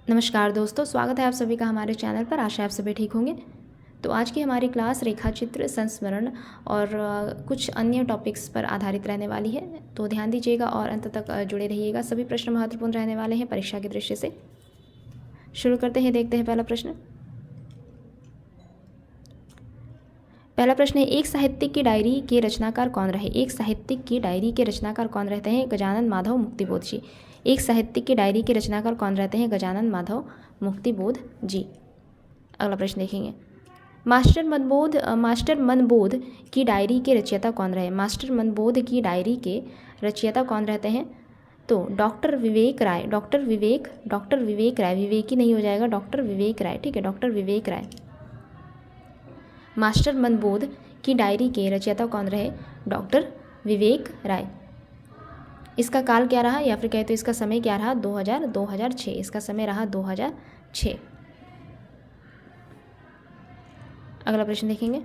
नमस्कार दोस्तों, स्वागत है आप सभी का हमारे चैनल पर। आशा है आप सभी ठीक होंगे। तो आज की हमारी क्लास रेखाचित्र, संस्मरण और कुछ अन्य टॉपिक्स पर आधारित रहने वाली है। तो ध्यान दीजिएगा और अंत तक जुड़े रहिएगा। सभी प्रश्न महत्वपूर्ण रहने वाले हैं परीक्षा की दृष्टि से। शुरू करते हैं, देखते हैं पहला प्रश्न। पहला प्रश्न है, एक साहित्यिक की डायरी के रचनाकार कौन रहे? एक साहित्यिक की डायरी के रचनाकार कौन रहते हैं? गजानन माधव मुक्तिबोध जी। एक साहित्यिक की डायरी के रचनाकार कौन रहते हैं? गजानन माधव मुक्तिबोध जी। अगला प्रश्न देखेंगे, मास्टर मनबोध की डायरी के रचयिता कौन रहे? मास्टर मनबोध की डायरी के रचयिता कौन रहते हैं? तो डॉक्टर विवेक राय। डॉक्टर विवेक राय, विवेकी नहीं हो जाएगा, डॉक्टर विवेक राय। ठीक है, डॉक्टर विवेक राय। मास्टर मनबोध की डायरी के रचयिता कौन रहे? डॉक्टर विवेक राय। इसका काल क्या रहा, या फिर कहे तो इसका समय क्या रहा? 2006। इसका समय रहा 2006। अगला प्रश्न देखेंगे,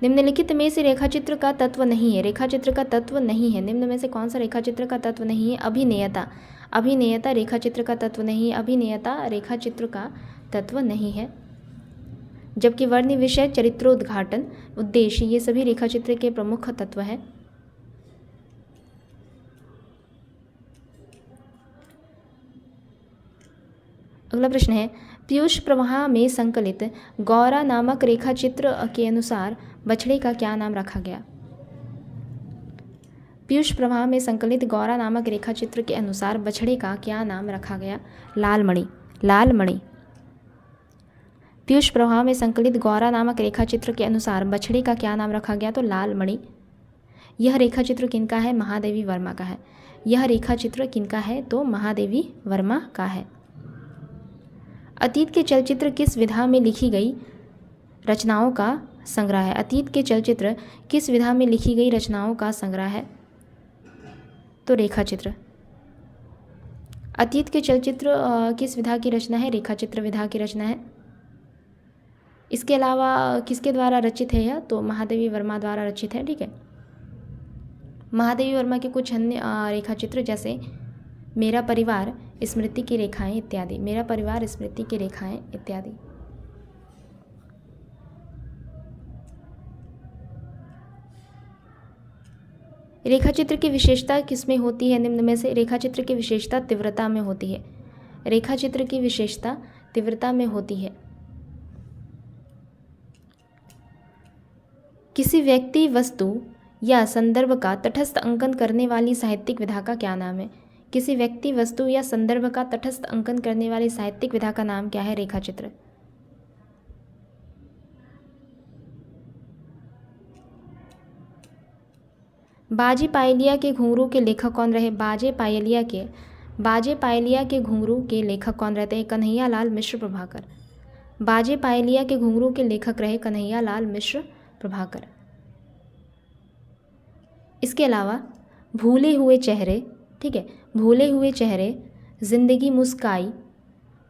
निम्नलिखित में से रेखाचित्र का तत्व नहीं है। रेखाचित्र का तत्व नहीं है, निम्न में से कौन सा रेखाचित्र का तत्व नहीं है? अभिनेयता। अभिनेयता रेखाचित्र का तत्व नहीं है। अभिनेयता रेखाचित्र का तत्व नहीं है। जबकि वर्ण्य विषय, चरित्रोद्घाटन, उद्देश्य, ये सभी रेखाचित्र के प्रमुख तत्व हैं। अगला प्रश्न है, पीयूष प्रवाह में संकलित गौरा नामक रेखाचित्र के अनुसार बछड़े का क्या नाम रखा गया? पीयूष प्रवाह में संकलित गौरा नामक रेखाचित्र के अनुसार बछड़े का क्या नाम रखा गया? लालमणि। लालमणि। पीयूष प्रवाह में संकलित गौरा नामक रेखाचित्र के अनुसार बछड़े का क्या नाम रखा गया? तो लालमणि। यह रेखाचित्र किनका है? महादेवी वर्मा का है। यह रेखाचित्र किनका है? तो महादेवी वर्मा का है। अतीत के चलचित्र किस विधा में लिखी गई रचनाओं का संग्रह है? अतीत के चलचित्र किस विधा में लिखी गई रचनाओं का संग्रह है? तो रेखाचित्र। अतीत के चलचित्र किस विधा की रचना है? रेखाचित्र विधा की रचना है। इसके अलावा किसके द्वारा रचित है यह? तो महादेवी वर्मा द्वारा रचित है। ठीक है, महादेवी वर्मा के कुछ अन्य रेखाचित्र जैसे मेरा परिवार, स्मृति की रेखाएं इत्यादि। मेरा परिवार, स्मृति की रेखाएं इत्यादि। रेखाचित्र की विशेषता किसमें होती है? निम्न में से रेखाचित्र की विशेषता तीव्रता में होती है। रेखाचित्र की विशेषता तीव्रता में होती है। किसी व्यक्ति, वस्तु या संदर्भ का तटस्थ अंकन करने वाली साहित्यिक विधा का क्या नाम है? किसी व्यक्ति, वस्तु या संदर्भ का तटस्थ अंकन करने वाली साहित्यिक विधा का नाम क्या है? रेखाचित्र। बाजे पायलिया के घुंघरू के लेखक कौन रहे? बाजे पायलिया के घुंघरू के लेखक कौन रहते हैं? कन्हैया लाल मिश्र प्रभाकर। बाजे पायलिया के घुंघरू के लेखक रहे कन्हैया लाल मिश्र प्रभाकर। इसके अलावा भूले हुए चेहरे, ठीक है, भूले हुए चेहरे, जिंदगी मुस्काई,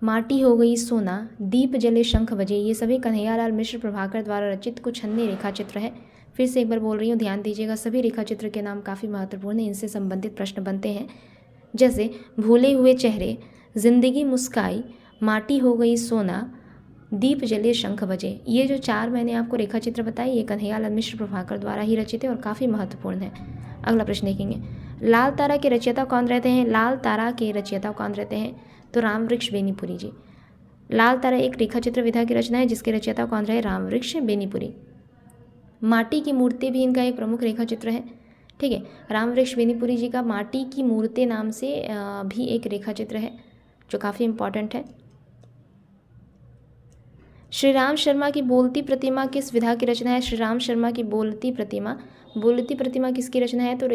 माटी हो गई सोना, दीप जले शंख बजे, ये सभी कन्हैया लाल मिश्र प्रभाकर द्वारा रचित कुछ अन्य रेखाचित्र हैं। फिर से एक बार बोल रही हूँ, ध्यान दीजिएगा। सभी रेखाचित्र के नाम काफ़ी महत्वपूर्ण हैं, इनसे संबंधित प्रश्न बनते हैं। जैसे भूले हुए चेहरे, जिंदगी मुस्काई, माटी हो गई सोना, दीप जले शंख बजे, ये जो चार मैंने आपको रेखाचित्र बताए, ये कन्हैया लाल मिश्र प्रभाकर द्वारा ही रचित है और काफ़ी महत्वपूर्ण है। अगला प्रश्न देखेंगे, लाल तारा के रचयिता कौन रहते हैं? लाल तारा के रचयिता कौन रहते हैं? तो रामवृक्ष बेनीपुरी जी। लाल तारा एक रेखाचित्र विधा की रचना है जिसके रचयिता कौन रहे? रामवृक्ष बेनीपुरी। माटी की मूर्ति भी इनका एक प्रमुख रेखाचित्र है। ठीक है, रामवृक्ष बेनीपुरी जी का माटी की मूर्ति नाम से भी एक रेखाचित्र है जो काफ़ी इंपॉर्टेंट है। श्री राम शर्मा की बोलती प्रतिमा किस विधा की रचना है? श्री राम शर्मा की बोलती प्रतिमा किसकी रचना है? तो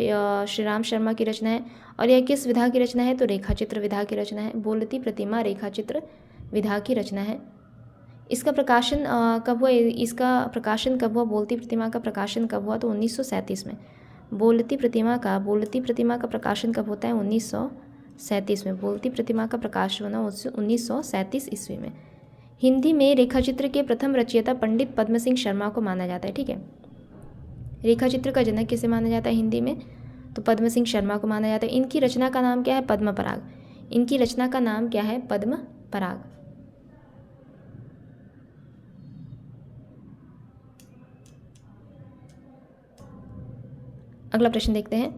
श्री राम शर्मा की रचना है। और यह किस विधा की रचना है? तो रेखाचित्र विधा की रचना है। बोलती प्रतिमा रेखाचित्र विधा की रचना है। इसका प्रकाशन कब हुआ? बोलती प्रतिमा का प्रकाशन कब हुआ? तो 1937 में। बोलती प्रतिमा का प्रकाशन कब होता है? 1937 में। बोलती प्रतिमा का प्रकाशन होना 1937 ईस्वी में। हिंदी में रेखाचित्र के प्रथम रचयिता पंडित पद्म सिंह शर्मा को माना जाता है। ठीक है, रेखाचित्र का जनक किसे माना जाता है हिंदी में? तो पद्म सिंह शर्मा को माना जाता है। इनकी रचना का नाम क्या है? पद्म पराग। इनकी रचना का नाम क्या है? पद्म पराग। अगला प्रश्न देखते हैं।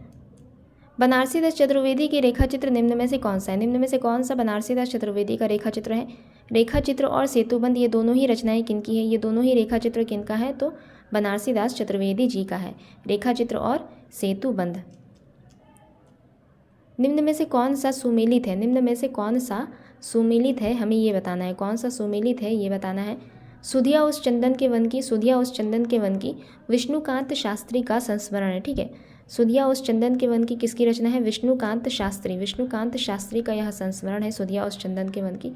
बनारसी दास चतुर्वेदी के रेखा चित्र निम्न में से कौन सा है? निम्न में से कौन सा बनारसी दास चतुर्वेदी का रेखा चित्र है? रेखा चित्र और सेतुबंध ये दोनों ही रचनाएं किनकी है? ये दोनों ही रेखा चित्र किनका है? तो बनारसी दास चतुर्वेदी जी का है, रेखा चित्र और सेतुबंध। निम्न में से कौन सा सुमेलित है? निम्न में से कौन सा सुमेलित है, हमें ये बताना है। कौन सा सुमेलित है ये बताना है। सुधिया उस चंदन के वन की, सुधिया उस चंदन के वन की विष्णुकांत शास्त्री का संस्मरण है। ठीक है, सुधिया उस चंदन के वन की किसकी रचना है? विष्णुकांत शास्त्री, विष्णुकांत शास्त्री का यह संस्मरण है, सुधिया उस चंदन के वन की।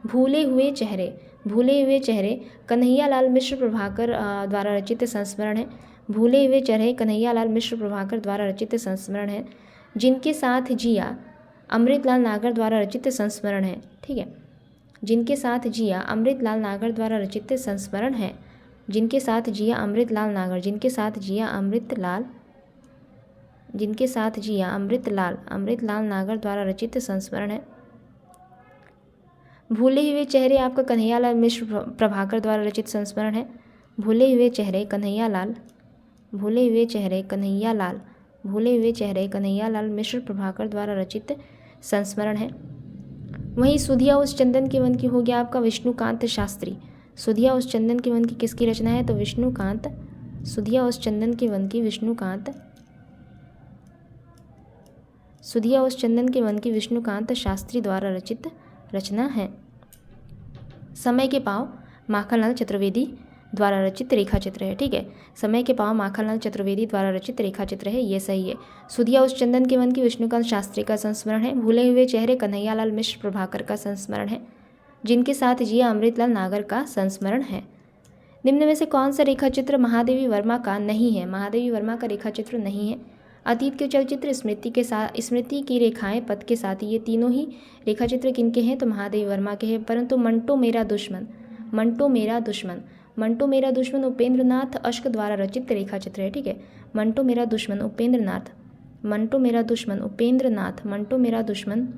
भूले हुए चेहरे, भूले हुए चेहरे कन्हैयालाल मिश्र प्रभाकर द्वारा रचित संस्मरण है। भूले हुए चेहरे कन्हैयालाल मिश्र प्रभाकर द्वारा रचित संस्मरण है। जिनके साथ जिया अमृतलाल नागर द्वारा रचित संस्मरण है। ठीक है, जिनके साथ जिया अमृतलाल नागर द्वारा रचित संस्मरण है। जिनके साथ जिया अमृतलाल नागर, जिनके साथ जिया अमृतलाल, जिनके साथ जिया अमृतलाल नागर द्वारा रचित संस्मरण है। भूले हुए चेहरे आपका कन्हैयालाल मिश्र प्रभाकर द्वारा रचित संस्मरण है। भूले हुए चेहरे कन्हैयालाल, भूले हुए चेहरे कन्हैयालाल, भूले हुए चेहरे कन्हैयालाल मिश्र प्रभाकर द्वारा रचित संस्मरण है। वहीं सुधिया उस चंदन के वन की हो गया आपका विष्णुकांत शास्त्री। सुधिया उस चंदन के वन की किसकी रचना है? तो विष्णुकांत, सुधिया उस चंदन के वन की विष्णुकांत, सुधिया उस चंदन के वन की विष्णुकांत शास्त्री द्वारा रचित रचना है। समय के पाँव माखनलाल चतुर्वेदी द्वारा रचित रेखा चित्र है। ठीक है, समय के पाँव माखनलाल चतुर्वेदी द्वारा रचित रेखा चित्र है, ये सही है। सुधिया उस चंदन के वन की विष्णुकांत शास्त्री का संस्मरण है। भूले हुए चेहरे कन्हैयालाल मिश्र प्रभाकर का संस्मरण है। जिनके साथ जिया अमृतलाल नागर का संस्मरण है। निम्न में से कौन सा रेखा चित्र महादेवी वर्मा का नहीं है? महादेवी वर्मा का रेखा चित्र नहीं है। अतीत के चलचित्र, स्मृति के साथ, स्मृति की रेखाएं, पद के साथ, ये तीनों ही रेखा चित्र किनके हैं? तो महादेवी वर्मा के हैं। परंतु मंटो मेरा दुश्मन, मंटो मेरा दुश्मन, मंटो मेरा दुश्मन उपेंद्र नाथ अश्क द्वारा रचित रेखा चित्र है। ठीक है, मंटो मेरा दुश्मन उपेंद्र नाथ, मंटो मेरा दुश्मन उपेंद्र नाथ, मंटो मेरा दुश्मन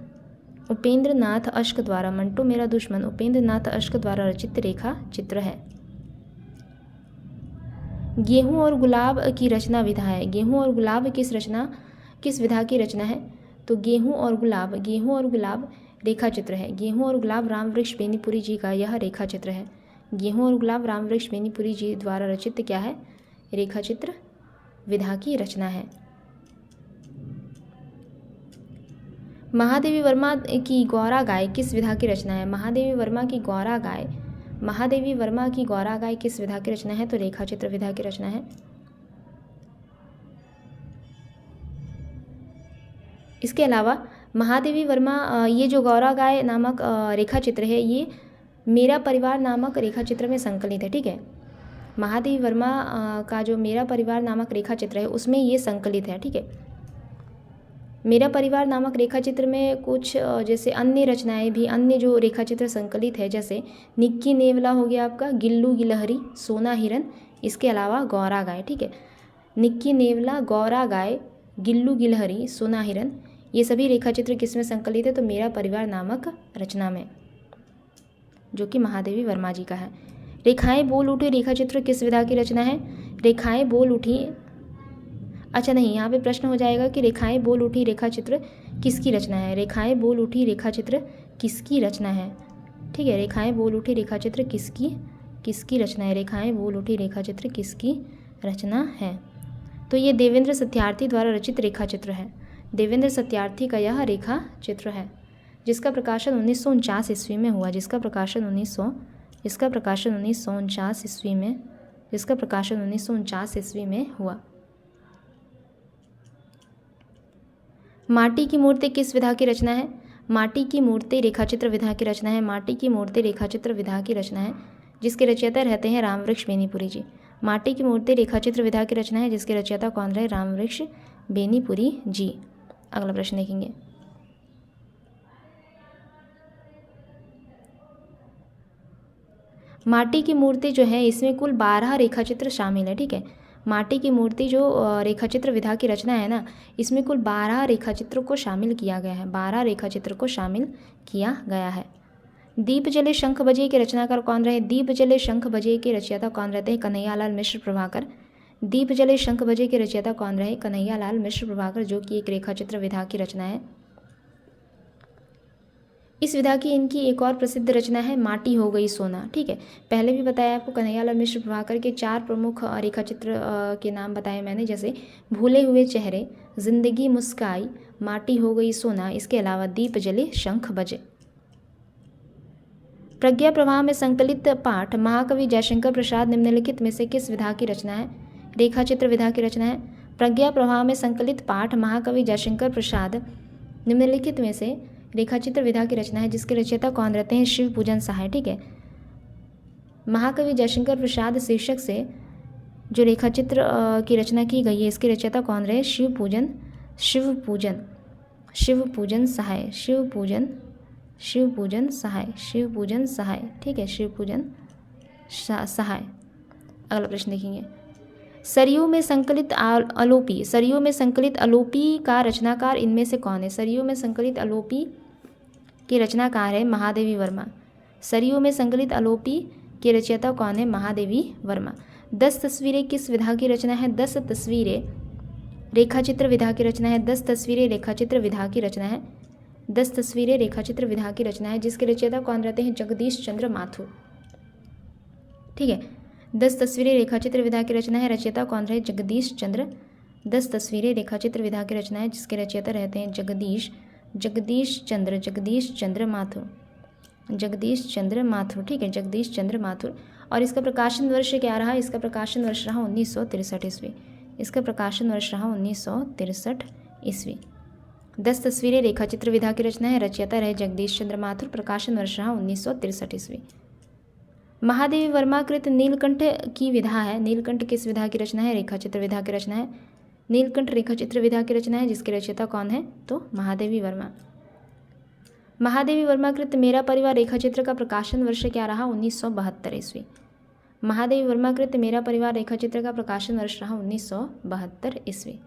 उपेंद्र नाथ अश्क द्वारा, मंटो मेरा दुश्मन उपेंद्र नाथ अश्क द्वारा रचित रेखा चित्र है। गेहूं और गुलाब की रचना विधा है। गेहूं और गुलाब किस विधा की रचना है? तो गेहूं और गुलाब रेखा चित्र है। गेहूं और गुलाब रामवृक्ष बेनीपुरी जी का यह रेखा चित्र है। गेहूं और गुलाब रामवृक्ष बेनीपुरी जी द्वारा रचित क्या है? रेखा चित्र विधा की रचना है। महादेवी वर्मा की गौरा गाय किस विधा की रचना है? महादेवी वर्मा की गौरा गाय, महादेवी वर्मा की गौरा गाय किस विधा की रचना है? तो रेखा चित्र विधा की रचना है। इसके अलावा महादेवी वर्मा ये जो गौरा गाय नामक रेखा चित्र है, ये मेरा परिवार नामक रेखा चित्र में संकलित है। ठीक है, महादेवी वर्मा का जो मेरा परिवार नामक रेखा चित्र है उसमें ये संकलित है। ठीक है, मेरा परिवार नामक रेखा चित्र में कुछ जैसे अन्य रचनाएं भी, अन्य जो रेखा चित्र संकलित है, जैसे निक्की नेवला हो गया आपका, गिल्लू गिलहरी, सोना हिरन, इसके अलावा गौरा गाय। ठीक है, निक्की नेवला, गौरा गाय, गिल्लू गिलहरी, सोना हिरन, ये सभी रेखा चित्र किस में संकलित है? तो मेरा परिवार नामक रचना में, जो कि महादेवी वर्मा जी का है। रेखाएं बोल उठी रेखा चित्र किस विधा की रचना है? रेखाएं बोल उठी, अच्छा नहीं, यहाँ पे प्रश्न हो जाएगा कि रेखाएं बोल उठी रेखा चित्र किसकी रचना है? रेखाएं बोल उठी रेखा चित्र किसकी रचना है? ठीक है, रेखाएं बोल उठी रेखा चित्र किसकी रचना है? रेखाएं बोल उठी रेखा चित्र किसकी रचना है? तो ये देवेंद्र सत्यार्थी द्वारा रचित रेखा चित्र है। देवेंद्र सत्यार्थी का यह रेखा चित्र है, जिसका प्रकाशन 1949 ईस्वी में हुआ, जिसका प्रकाशन 1949 ईस्वी में हुआ। माटी की मूर्ति किस विधा की रचना है? माटी की मूर्ति रेखाचित्र विधा की रचना है। माटी की मूर्ति रेखाचित्र विधा की रचना है, जिसके रचयिता रहते हैं रामवृक्ष बेनीपुरी जी। माटी की मूर्ति रेखाचित्र विधा की रचना है, जिसके रचयिता कौन रहे? रामवृक्ष बेनीपुरी जी। अगला प्रश्न देखेंगे। माटी की मूर्ति जो है, इसमें कुल 12 रेखाचित्र शामिल है। ठीक है, माटी की मूर्ति जो रेखाचित्र विधा की रचना है ना, इसमें कुल 12 रेखाचित्रों को शामिल किया गया है। 12 रेखाचित्र को शामिल किया गया है। दीप जले शंख बजे के रचनाकार कौन रहे? दीप जले शंख बजे के रचयिता कौन रहते हैं? कन्हैयालाल मिश्र प्रभाकर। दीप जले शंख बजे के रचयिता कौन रहे? कन्हैयालाल मिश्र प्रभाकर, जो कि एक रेखाचित्र विधा की रचना है। इस विधा की इनकी एक और प्रसिद्ध रचना है माटी हो गई सोना। ठीक है, पहले भी बताया आपको कन्हैयालाल मिश्र प्रभाकर के 4 प्रमुख रेखाचित्र के नाम बताए मैंने, जैसे भूले हुए चेहरे, जिंदगी मुस्काई, माटी हो गई सोना, इसके अलावा दीप जले शंख बजे। प्रज्ञा प्रवाह में संकलित पाठ महाकवि जयशंकर प्रसाद निम्नलिखित में से किस विधा की रचना है? रेखाचित्र विधा की रचना है। प्रज्ञा प्रवाह में संकलित पाठ महाकवि जयशंकर प्रसाद निम्नलिखित में से रेखाचित्र विधा की रचना है, जिसके रचयिता कौन रहते हैं? शिव पूजन सहाय। ठीक है, महाकवि जयशंकर प्रसाद शीर्षक से जो रेखाचित्र की रचना की गई है, इसके रचयिता कौन रहे? शिव पूजन सहाय। शिव पूजन सहाय। ठीक है, शिव पूजन सहाय। अगला प्रश्न देखेंगे, सरयू में संकलित अलोपी का रचनाकार इनमें से कौन है? सरयू में संकलित अलोपी के रचनाकार है महादेवी वर्मा। सरयू में संकलित अलोपी के रचयिता कौन है? महादेवी वर्मा। 10 तस्वीरें किस विधा की रचना है? 10 तस्वीरें रेखाचित्र विधा की रचना है। 10 तस्वीरें रेखाचित्र विधा की रचना है। 10 तस्वीरें रेखाचित्र विधा की रचना है, जिसके रचयिता कौन रहते हैं? जगदीश चंद्र माथुर। ठीक है, 10 तस्वीरें रेखाचित्र विधा की रचना है, रचयिता कौन रहे? जगदीश चंद्र। 10 तस्वीरें रेखाचित्र विधा की रचना है, जिसके रचयिता रहते हैं जगदीश चंद्र माथुर। ठीक है, जगदीश चंद्र माथुर। और इसका प्रकाशन वर्ष क्या रहा? इसका प्रकाशन वर्ष रहा 1963 ईस्वी। इसका प्रकाशन वर्ष रहा 1963 ईस्वी। 10 तस्वीरें रेखाचित्र विधा की रचना है, रचयिता रहे जगदीश चंद्र माथुर, प्रकाशन वर्ष रहा 1963 ईस्वी। महादेवी वर्मा कृत नीलकंठ की विधा है। नीलकंठ किस विधा की रचना है? रेखाचित्र विधा की रचना है। नीलकंठ रेखाचित्र विधा की रचना है, जिसके रचयिता कौन है? तो महादेवी वर्मा। महादेवी वर्मा कृत मेरा परिवार रेखाचित्र का प्रकाशन वर्ष क्या रहा? 1972 ईस्वी। महादेवी वर्मा कृत मेरा परिवार रेखाचित्र का प्रकाशन वर्ष रहा 1972 ईस्वी।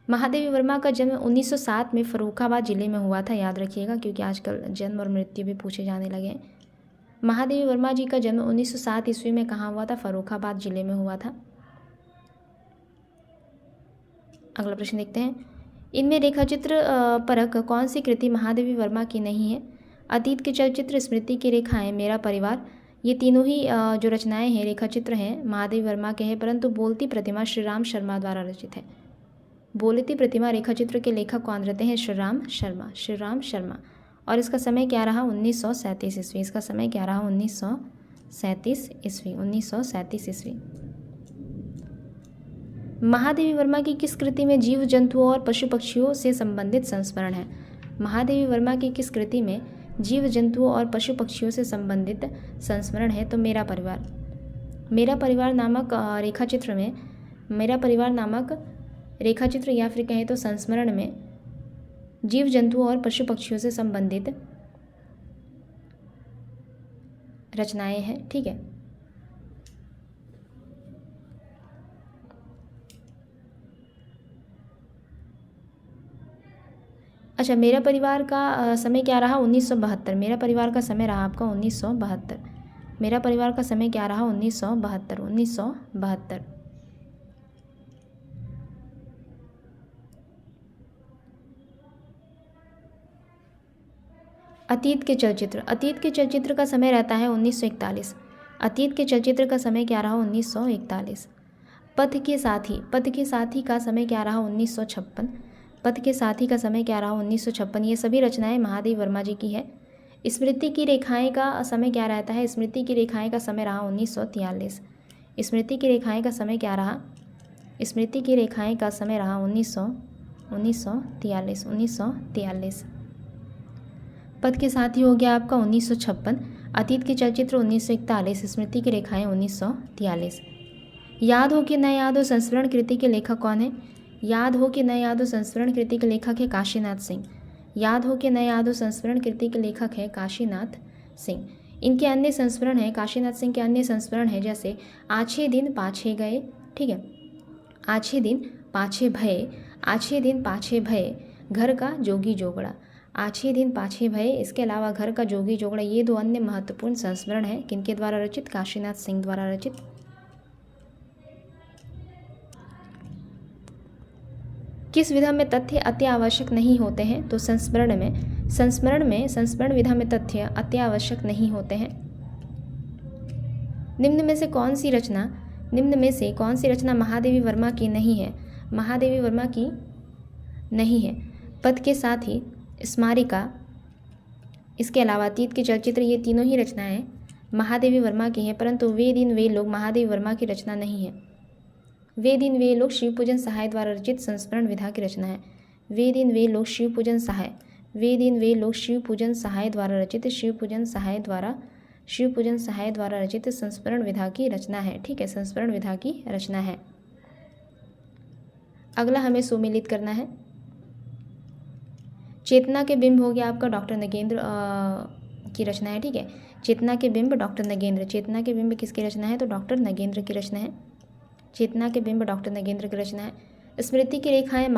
महादेवी वर्मा का जन्म 1907 में फर्रुखाबाद जिले में हुआ था, याद रखिएगा, क्योंकि आजकल जन्म और मृत्यु भी पूछे जाने लगे हैं। महादेवी वर्मा जी का जन्म 1907 ईस्वी में कहाँ हुआ था? फर्रुखाबाद जिले में हुआ था। अगला प्रश्न देखते हैं, इनमें रेखाचित्र परक कौन सी कृति महादेवी वर्मा की नहीं है? अतीत के चलचित्र, स्मृति की रेखाएं, मेरा परिवार, ये तीनों ही जो रचनाएं हैं, रेखाचित्र हैं, महादेवी वर्मा के हैं, परंतु बोलती प्रतिमा श्रीराम शर्मा द्वारा रचित है। बोलती प्रतिमा रेखाचित्र के लेखक कौन रहते हैं? श्रीराम शर्मा। और इसका समय क्या रहा? 1937 ईस्वी। इसका समय क्या रहा? 1937 ईस्वी। महादेवी वर्मा की किस कृति में जीव जंतुओं और पशु पक्षियों से संबंधित संस्मरण है? महादेवी वर्मा की किस कृति में जीव जंतुओं और पशु पक्षियों से संबंधित संस्मरण है? तो मेरा परिवार नामक रेखाचित्र में, मेरा परिवार नामक रेखाचित्र या फिर कहें तो संस्मरण में जीव जंतुओं और पशु पक्षियों से संबंधित रचनाएं हैं। ठीक है, अच्छा, मेरा परिवार का समय क्या रहा? 1972। मेरा परिवार का समय रहा आपका 1972। मेरा परिवार का समय क्या रहा? 1972। अतीत के चलचित्र का समय रहता है 1941। अतीत के चलचित्र का समय क्या रहा? 1941। पथ के साथी का समय क्या रहा? 1956। पथ के साथी का समय क्या रहा? 1956। ये सभी रचनाएं महादेवी वर्मा जी की है। स्मृति की रेखाएं का समय क्या रहता है? स्मृति की रेखाएं का समय रहा 1943। स्मृति की रेखाएं का समय क्या रहा? स्मृति की रेखाएं का समय रहा 1943। पथ के साथी हो गया आपका 1956। अतीत के चलचित्र 1941, स्मृति की रेखाएं 1943। याद हो कि न याद हो संस्मरण कृति के लेखक कौन है? याद हो कि न याद हो संस्मरण कृति के लेखक है काशीनाथ सिंह। याद हो कि न याद हो संस्मरण कृति के लेखक है काशीनाथ सिंह। इनके अन्य संस्मरण हैं, काशीनाथ सिंह के अन्य संस्मरण हैं, जैसे आछे दिन पाछे गए। ठीक है, आछे दिन पाछे भये, आछे दिन पाछे भये, घर का जोगी जोगड़ा, आछे दिन पाछे भये। इसके अलावा घर का जोगी जोगड़ा, ये 2 अन्य महत्वपूर्ण संस्मरण हैं। किनके द्वारा रचित? काशीनाथ सिंह द्वारा रचित। किस विधा में तथ्य अति आवश्यक नहीं होते हैं? तो संस्मरण विधा में तथ्य अति आवश्यक नहीं होते हैं। निम्न में से कौन सी रचना महादेवी वर्मा की नहीं है? महादेवी वर्मा की नहीं है। पद के साथ ही स्मारिका, इसके अलावा अतीत के चलचित्र, ये तीनों ही रचनाएं महादेवी वर्मा की हैं, परंतु वे दिन वे लोग महादेवी वर्मा की रचना नहीं है। वे दिन वे लोग शिवपूजन सहाय द्वारा रचित संस्मरण विधा की रचना है। वे दिन वे लोग शिवपूजन सहाय द्वारा रचित संस्मरण विधा की रचना है। ठीक है, संस्मरण विधा की रचना है। अगला हमें सुमेलित करना है। चेतना के बिंब हो गया आपका डॉक्टर नगेंद्र की रचना है। ठीक है, चेतना के बिंब डॉक्टर नगेंद्र। चेतना के बिंब किसकी रचना है? तो डॉक्टर नगेंद्र की रचना है। चेतना के बिंब डॉक्टर नगेंद्र की रचना है। स्मृति की रेखाएं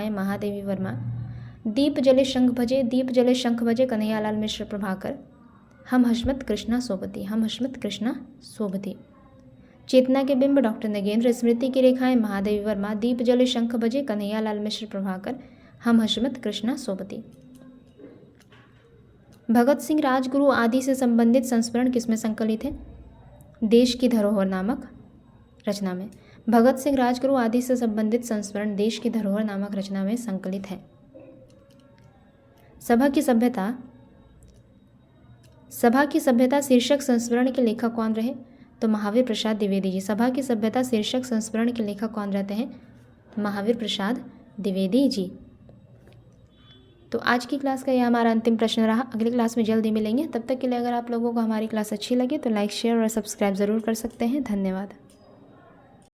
महादेवी वर्मा। दीप जले शंख भजे कन्हैयालाल मिश्र प्रभाकर। हम हशमत कृष्णा सोबती। चेतना के बिंब डॉक्टर नगेंद्र, स्मृति की रेखाएं महादेवी वर्मा, दीप जले शंख भजे कन्हैयालाल मिश्र प्रभाकर, हम हशमत कृष्णा सोबती। भगत सिंह राजगुरु आदि से संबंधित संस्मरण किसमें संकलित है? देश की धरोहर नामक रचना में। भगत सिंह राजगुरु आदि से संबंधित संस्मरण देश की धरोहर नामक रचना में संकलित है। सभा की सभ्यता शीर्षक संस्मरण के लेखक कौन रहे? तो महावीर प्रसाद द्विवेदी जी। सभा की सभ्यता शीर्षक संस्मरण के लेखक कौन रहते हैं? महावीर प्रसाद द्विवेदी जी। तो आज की क्लास का यह हमारा अंतिम प्रश्न रहा। अगली क्लास में जल्दी मिलेंगे। तब तक के लिए अगर आप लोगों को हमारी क्लास अच्छी लगे तो लाइक, शेयर और सब्सक्राइब ज़रूर कर सकते हैं। धन्यवाद।